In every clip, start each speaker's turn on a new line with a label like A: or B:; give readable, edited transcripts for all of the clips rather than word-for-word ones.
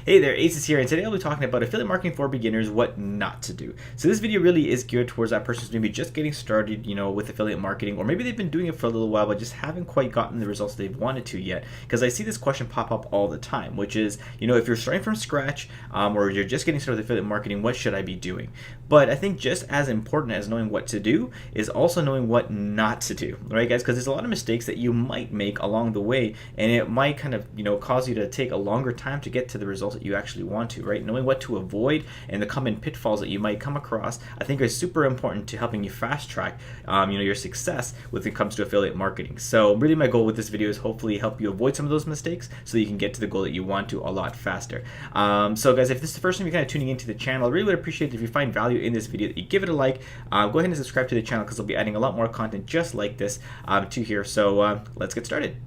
A: Hey there, Ace is here, and today I'll be talking about affiliate marketing for beginners, what not to do. So this video really is geared towards that person who's maybe just getting started, with affiliate marketing, or maybe they've been doing it for a little while, but just haven't quite gotten the results they've wanted to yet. Because I see this question pop up all the time, which is, if you're starting from scratch, or you're just getting started with affiliate marketing, what should I be doing? But I think just as important as knowing what to do is also knowing what not to do, right, guys? Because there's a lot of mistakes that you might make along the way, and it might kind of, cause you to take a longer time to get to the results that you actually want to, right? Knowing what to avoid and the common pitfalls that you might come across, I think is super important to helping you fast track, your success when it comes to affiliate marketing. So really my goal with this video is hopefully help you avoid some of those mistakes so that you can get to the goal that you want to a lot faster. So guys, if this is the first time you're kind of tuning into the channel, I really would appreciate it if you find value in this video that you give it a like. Go ahead and subscribe to the channel because I'll be adding a lot more content just like this to here. So let's get started.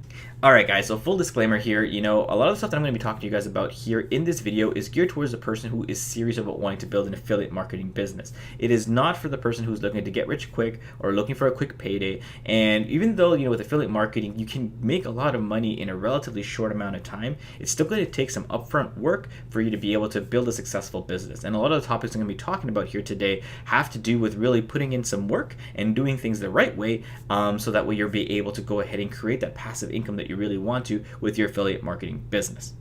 A: Alright guys, so full disclaimer here, a lot of the stuff that I'm going to be talking to you guys about here in this video is geared towards the person who is serious about wanting to build an affiliate marketing business. It is not for the person who's looking to get rich quick or looking for a quick payday. And even though, with affiliate marketing, you can make a lot of money in a relatively short amount of time, it's still going to take some upfront work for you to be able to build a successful business. And a lot of the topics I'm going to be talking about here today have to do with really putting in some work and doing things the right way, so that way you'll be able to go ahead and create that passive income that you really want to with your affiliate marketing business.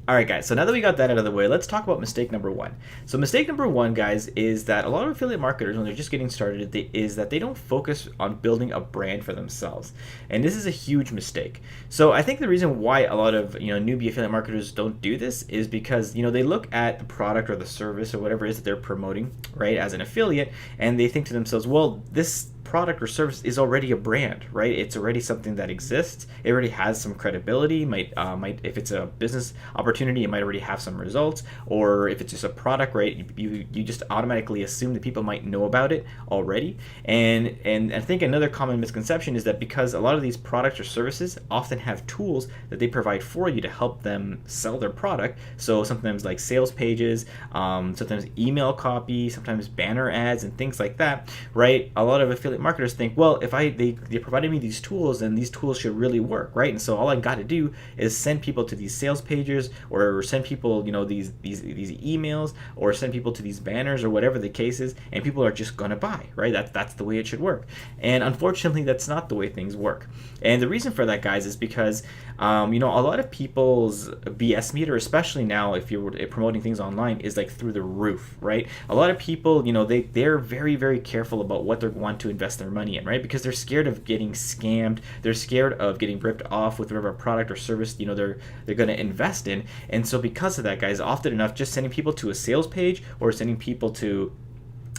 A: Alright guys, so now that we got that out of the way, let's talk about mistake number one. So mistake number one, guys, is that a lot of affiliate marketers, when they're just getting started, is that they don't focus on building a brand for themselves. And this is a huge mistake. So I think the reason why a lot of newbie affiliate marketers don't do this is because they look at the product or the service or whatever it is that they're promoting, right, as an affiliate, and they think to themselves, well, this product or service is already a brand, right? It's already something that exists. It already has some credibility. Might if it's a business opportunity, it might already have some results. Or if it's just a product, right? You just automatically assume that people might know about it already. And I think another common misconception is that because a lot of these products or services often have tools that they provide for you to help them sell their product. So sometimes like sales pages, sometimes email copy, sometimes banner ads and things like that, right? A lot of affiliate marketers think, well, if they provided me these tools, then these tools should really work, right? And so all I got to do is send people to these sales pages, or send people these emails, or send people to these banners, or whatever the case is, and people are just gonna buy, right? That's the way it should work. And unfortunately, that's not the way things work. And the reason for that, guys, is because a lot of people's BS meter, especially now if you're promoting things online, is like through the roof, right? A lot of people, they're very, very careful about what they want to invest their money in, right? Because they're scared of getting scammed. They're scared of getting ripped off with whatever product or service they're going to invest in. And so because of that, guys, often enough, just sending people to a sales page or sending people to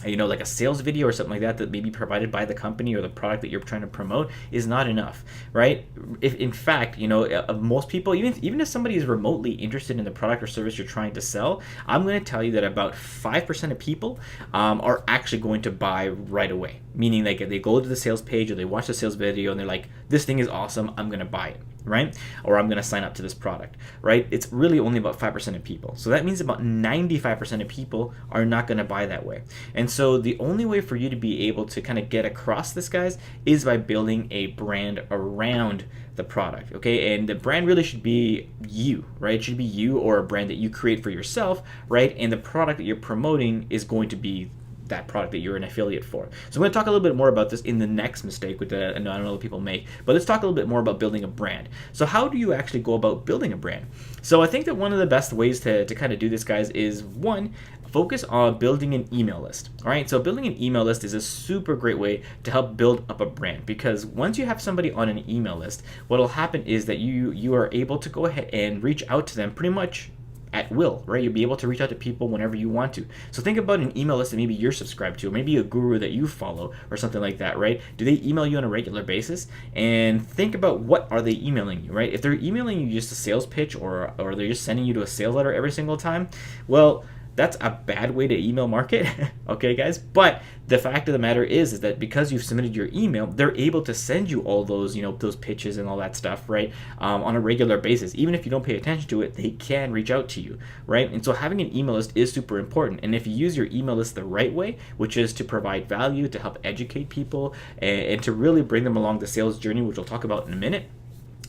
A: like a sales video or something like that may be provided by the company or the product that you're trying to promote is not enough, right? If in fact, most people, even if somebody is remotely interested in the product or service you're trying to sell, I'm going to tell you that about 5% of people are actually going to buy right away. Meaning, like, if they go to the sales page or they watch the sales video and they're like, this thing is awesome, I'm going to buy it, right? Or I'm going to sign up to this product, right? It's really only about 5% of people. So that means about 95% of people are not going to buy that way. And so the only way for you to be able to kind of get across this, guys, is by building a brand around the product, okay? And the brand really should be you, right? It should be you, or a brand that you create for yourself, right? And the product that you're promoting is going to be that product that you're an affiliate for. So I'm going to talk a little bit more about this in the next mistake that I know that people make, but let's talk a little bit more about building a brand. So how do you actually go about building a brand? So I think that one of the best ways to kind of do this, guys, is one, focus on building an email list. All right, so building an email list is a super great way to help build up a brand, because once you have somebody on an email list, what will happen is that you are able to go ahead and reach out to them pretty much at will, right? You'll be able to reach out to people whenever you want to. So think about an email list that maybe you're subscribed to, or maybe a guru that you follow or something like that, right? Do they email you on a regular basis? And think about, what are they emailing you, right? If they're emailing you just a sales pitch, or they're just sending you to a sales letter every single time, well, that's a bad way to email market, okay, guys? But the fact of the matter is that because you've submitted your email, they're able to send you all those, those pitches and all that stuff, right, on a regular basis. Even if you don't pay attention to it, they can reach out to you, right? And so having an email list is super important. And if you use your email list the right way, which is to provide value, to help educate people, and to really bring them along the sales journey, which we'll talk about in a minute,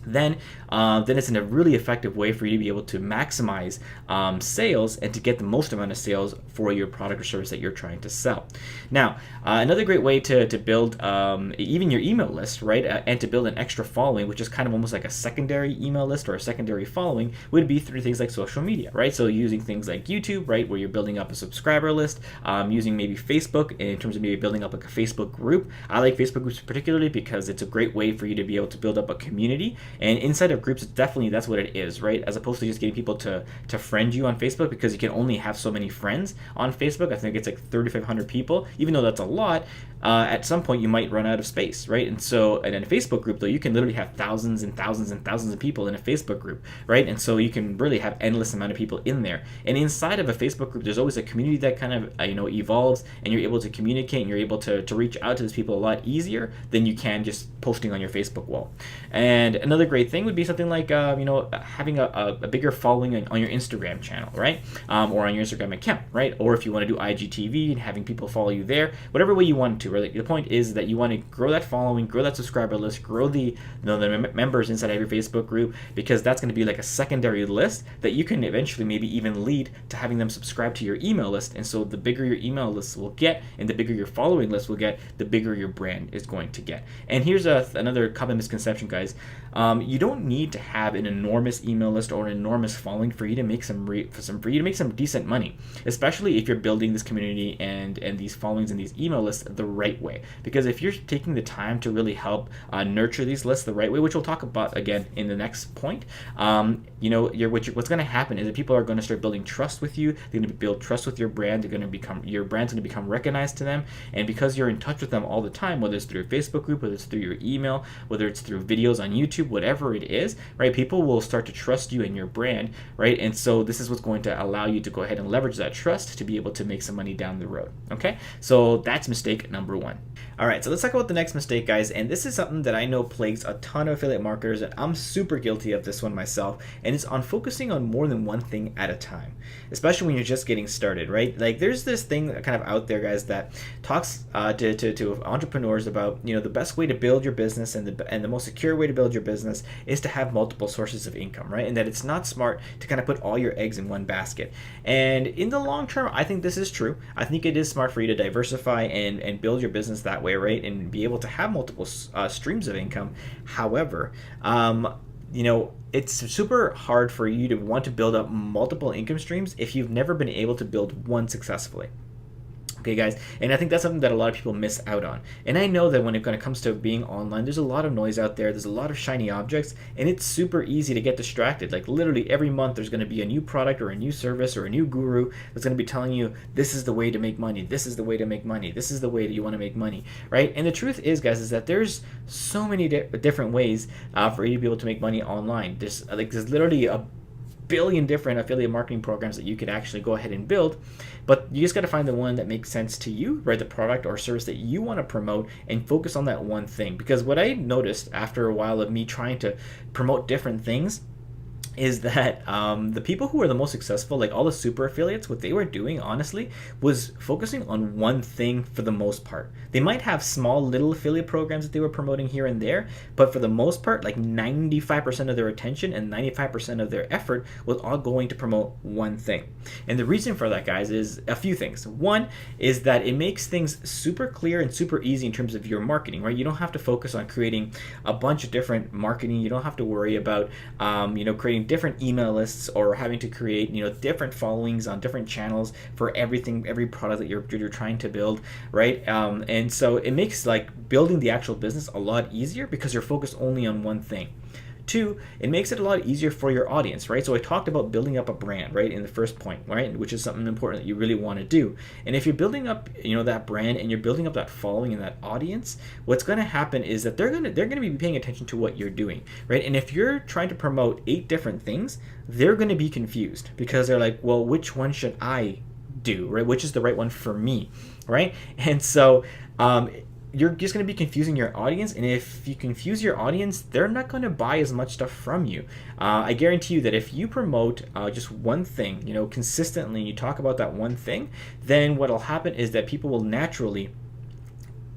A: then it's in a really effective way for you to be able to maximize sales and to get the most amount of sales for your product or service that you're trying to sell. Now, another great way to build even your email list, right, and to build an extra following, which is kind of almost like a secondary email list or a secondary following, would be through things like social media, right? So using things like YouTube, right, where you're building up a subscriber list, using maybe Facebook in terms of maybe building up like a Facebook group. I like Facebook groups particularly because it's a great way for you to be able to build up a community. And inside of groups, that's what it is, right? As opposed to just getting people to friend you on Facebook, because you can only have so many friends on Facebook. I think it's like 3,500 people. Even though that's a lot, at some point you might run out of space, right? And so, and in a Facebook group though, you can literally have thousands and thousands and thousands of people in a Facebook group, right? And so you can really have endless amount of people in there. And inside of a Facebook group, there's always a community that kind of evolves, and you're able to communicate and you're able to reach out to those people a lot easier than you can just posting on your Facebook wall. And another great thing would be something like having a bigger following on your Instagram channel, right? Or on your Instagram account, right? Or if you want to do IGTV and having people follow you there, whatever way you want to, right? The point is that you want to grow that following, grow that subscriber list, grow the members inside of your Facebook group, because that's going to be like a secondary list that you can eventually maybe even lead to having them subscribe to your email list. And so the bigger your email list will get and the bigger your following list will get, the bigger your brand is going to get. And here's another common misconception, guys. You don't need to have an enormous email list or an enormous following for you to make some decent money, especially if you're building this community and these followings and these email lists the right way. Because if you're taking the time to really help nurture these lists the right way, which we'll talk about again in the next point, what's going to happen is that people are going to start building trust with you. They're going to build trust with your brand. Your brand's going to become recognized to them, and because you're in touch with them all the time, whether it's through your Facebook group, whether it's through your email, whether it's through videos on YouTube, whatever it is, right? People will start to trust you and your brand, right? And so this is what's going to allow you to go ahead and leverage that trust to be able to make some money down the road. Okay, so that's mistake number one. All right, so let's talk about the next mistake, guys. And this is something that I know plagues a ton of affiliate marketers, and I'm super guilty of this one myself. And it's on focusing on more than one thing at a time, especially when you're just getting started, right? Like there's this thing kind of out there, guys, that talks to entrepreneurs about, the best way to build your business and the most secure way to build your business is to have multiple sources of income, right? And that it's not smart to kind of put all your eggs in one basket. And in the long term, I think this is true. I think it is smart for you to diversify and build your business that way, right? And be able to have multiple streams of income. However, it's super hard for you to want to build up multiple income streams if you've never been able to build one successfully. Okay, guys, and I think that's something that a lot of people miss out on. And I know that when it comes to being online, there's a lot of noise out there. There's a lot of shiny objects, and it's super easy to get distracted. Like literally every month, there's going to be a new product or a new service or a new guru that's going to be telling you, this is the way to make money. This is the way to make money. This is the way that you want to make money, right? And the truth is, guys, is that there's so many different ways for you to be able to make money online. There's literally a billion different affiliate marketing programs that you could actually go ahead and build, but you just got to find the one that makes sense to you, right? The product or service that you want to promote, and focus on that one thing. Because what I noticed after a while of me trying to promote different things is that the people who were the most successful, like all the super affiliates, what they were doing honestly was focusing on one thing for the most part. They might have small little affiliate programs that they were promoting here and there, but for the most part, like 95% of their attention and 95% of their effort was all going to promote one thing. And the reason for that, guys, is a few things. One is that it makes things super clear and super easy in terms of your marketing, right? You don't have to focus on creating a bunch of different marketing. You don't have to worry about creating different email lists or having to create different followings on different channels for every product that you're trying to build, right? And so it makes like building the actual business a lot easier because you're focused only on one thing. Two, it makes it a lot easier for your audience, right? So I talked about building up a brand, right, in the first point, right, which is something important that you really want to do. And if you're building up, that brand and you're building up that following and that audience, what's going to happen is that they're going to be paying attention to what you're doing, right? And if you're trying to promote 8 different things, they're going to be confused because they're like, well, which one should I do, right? Which is the right one for me, right? And so, you're just going to be confusing your audience, and if you confuse your audience, they're not going to buy as much stuff from you. I guarantee you that if you promote just one thing, consistently, you talk about that one thing, then what will happen is that people will naturally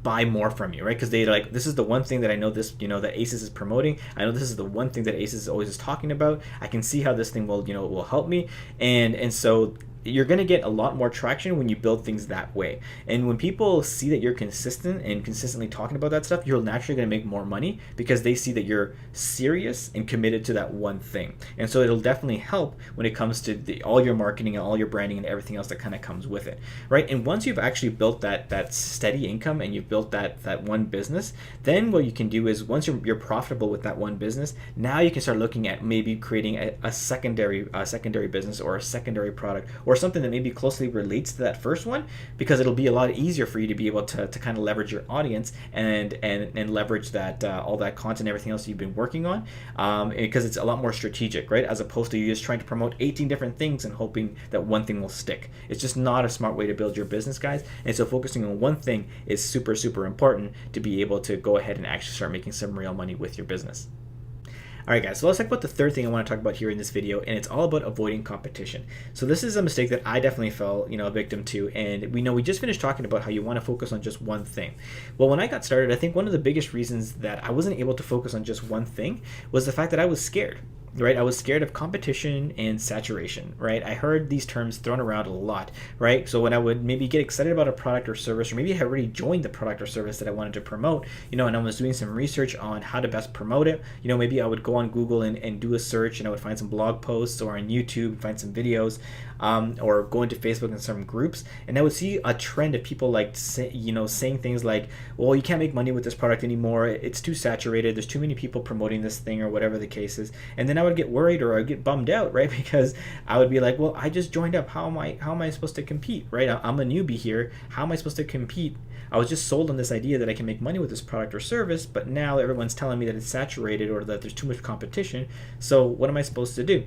A: buy more from you, right? Because they like, this is the one thing that I know this, that Asus is promoting. I know this is the one thing that Asus is always talking about. I can see how this thing will, will help me. And so you're going to get a lot more traction when you build things that way. And when people see that you're consistent and consistently talking about that stuff, you're naturally going to make more money because they see that you're serious and committed to that one thing. And so it'll definitely help when it comes to all your marketing and all your branding and everything else that kind of comes with it, right? And once you've actually built that steady income and you've built that one business, then what you can do is once you're profitable with that one business, now you can start looking at maybe creating a secondary business or a secondary product or something that maybe closely relates to that first one, because it'll be a lot easier for you to be able to kind of leverage your audience and leverage that all that content, everything else you've been working on, because it's a lot more strategic, right? As opposed to you just trying to promote 18 different things and hoping that one thing will stick. It's just not a smart way to build your business, guys. And so focusing on one thing is super, super important to be able to go ahead and actually start making some real money with your business. All right, guys, so let's talk about the third thing I want to talk about here in this video, and it's all about avoiding competition. So this is a mistake that I definitely fell, a victim to, and we just finished talking about how you want to focus on just one thing. Well, when I got started, I think one of the biggest reasons that I wasn't able to focus on just one thing was the fact that I was scared. Right, I was scared of competition and saturation, right? I heard these terms thrown around a lot, right? So when I would maybe get excited about a product or service, or maybe I had already joined the product or service that I wanted to promote, and I was doing some research on how to best promote it, maybe I would go on Google and do a search, and I would find some blog posts, or on YouTube, find some videos, or go into Facebook and some groups, and I would see a trend of people like, saying things like, well, you can't make money with this product anymore, it's too saturated, there's too many people promoting this thing, or whatever the case is. And then I would get worried, or I'd get bummed out, right? Because I would be like, well, I just joined up, how am I supposed to compete, right? I'm a newbie here, how am I supposed to compete? I was just sold on this idea that I can make money with this product or service, but now everyone's telling me that it's saturated or that there's too much competition, so what am I supposed to do?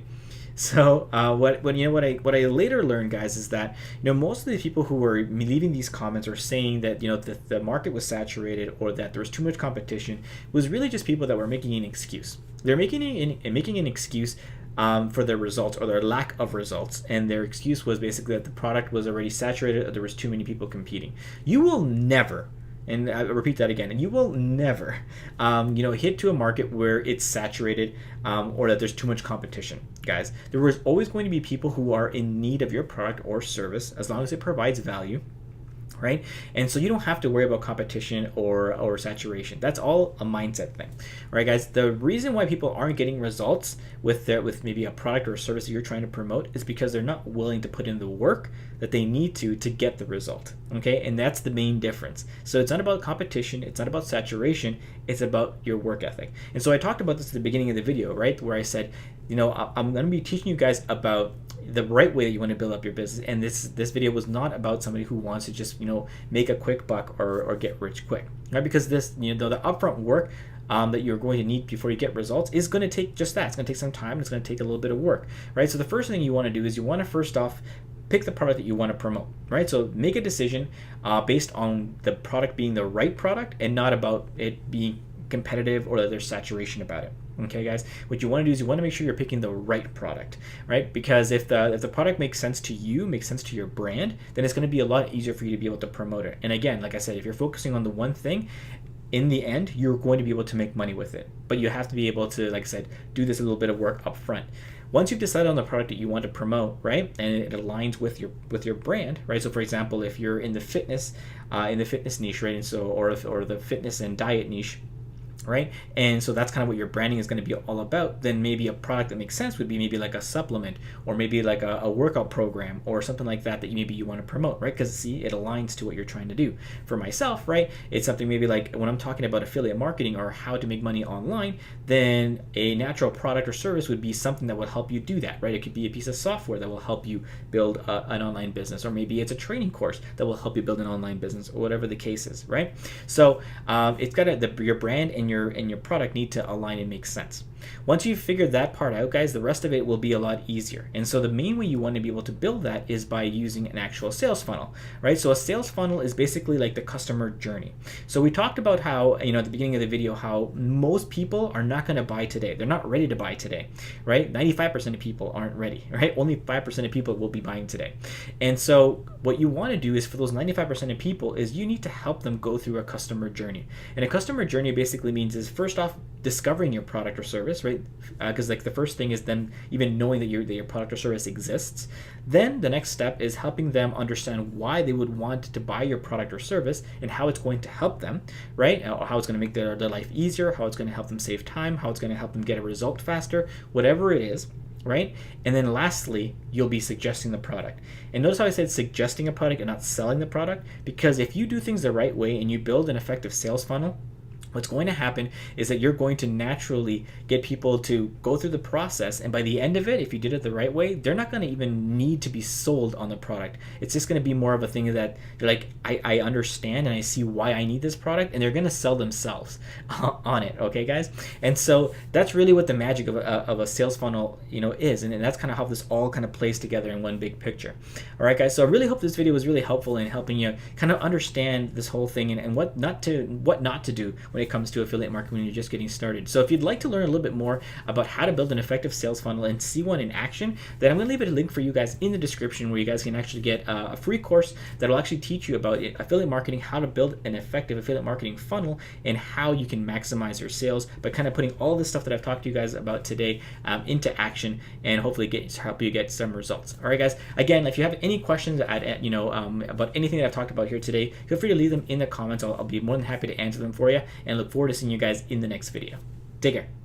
A: So what I later learned, guys, is that most of the people who were leaving these comments or saying that the market was saturated or that there was too much competition was really just people that were making an excuse. They're making an excuse for their results or their lack of results, and their excuse was basically that the product was already saturated or there was too many people competing. You will never, and I repeat that again, and you will never, hit to a market where it's saturated or that there's too much competition, guys. There is always going to be people who are in need of your product or service as long as it provides value, right? And so you don't have to worry about competition or saturation. That's all a mindset thing, right, guys? The reason why people aren't getting results with maybe a product or a service that you're trying to promote is because they're not willing to put in the work that they need to get the result, okay? And that's the main difference. So it's not about competition, it's not about saturation, it's about your work ethic. And so I talked about this at the beginning of the video, right, where I said, I'm going to be teaching you guys about the right way that you want to build up your business, and this video was not about somebody who wants to just make a quick buck or get rich quick, right? Because this the upfront work that you're going to need before you get results is going to take just that. It's going to take some time, it's going to take a little bit of work, right? So the first thing you want to do is you want to first off pick the product that you want to promote, right? So make a decision based on the product being the right product and not about it being competitive or that there's saturation about it. Okay, guys, what you want to do is you want to make sure you're picking the right product, right? Because if the product makes sense to you, makes sense to your brand, then it's going to be a lot easier for you to be able to promote it. And again, like I said, if you're focusing on the one thing, in the end, you're going to be able to make money with it. But you have to be able to, like I said, do this a little bit of work up front. Once you've decided on the product that you want to promote, right, and it aligns with your brand, right? So, for example, if you're in the fitness niche, right, and so or the fitness and diet niche, right? And so that's kind of what your branding is going to be all about. Then maybe a product that makes sense would be maybe like a supplement or maybe like a workout program or something like that maybe you want to promote, right? Because see, it aligns to what you're trying to do. For myself, right, it's something maybe like when I'm talking about affiliate marketing or how to make money online, then a natural product or service would be something that will help you do that, right? It could be a piece of software that will help you build an online business, or maybe it's a training course that will help you build an online business, or whatever the case is, right? So it's got your brand and your product need to align and make sense. Once you've figured that part out, guys, the rest of it will be a lot easier. And so the main way you want to be able to build that is by using an actual sales funnel, right? So a sales funnel is basically like the customer journey. So we talked about how, at the beginning of the video, how most people are not going to buy today. They're not ready to buy today, right? 95% of people aren't ready, right? Only 5% of people will be buying today. And so what you want to do is for those 95% of people is you need to help them go through a customer journey. And a customer journey basically means is first off, discovering your product or service, right? Because like the first thing is them even knowing that your product or service exists. Then the next step is helping them understand why they would want to buy your product or service and how it's going to help them, right? Or how it's going to make their life easier, how it's going to help them save time, how it's going to help them get a result faster, whatever it is, right? And then lastly, you'll be suggesting the product. And notice how I said suggesting a product and not selling the product, because if you do things the right way and you build an effective sales funnel, what's going to happen is that you're going to naturally get people to go through the process, and by the end of it, if you did it the right way, they're not going to even need to be sold on the product. It's just going to be more of a thing that they're like, I understand and I see why I need this product, and they're going to sell themselves on it, okay, guys? And so that's really what the magic of a sales funnel, is, and that's kind of how this all kind of plays together in one big picture. All right, guys, so I really hope this video was really helpful in helping you kind of understand this whole thing and what not to do when it comes to affiliate marketing when you're just getting started. So if you'd like to learn a little bit more about how to build an effective sales funnel and see one in action, then I'm going to leave a link for you guys in the description where you guys can actually get a free course that will actually teach you about affiliate marketing, how to build an effective affiliate marketing funnel, and how you can maximize your sales by kind of putting all this stuff that I've talked to you guys about today into action, and hopefully help you get some results. All right, guys. Again, if you have any questions about anything that I've talked about here today, feel free to leave them in the comments. I'll be more than happy to answer them for you, and look forward to seeing you guys in the next video. Take care.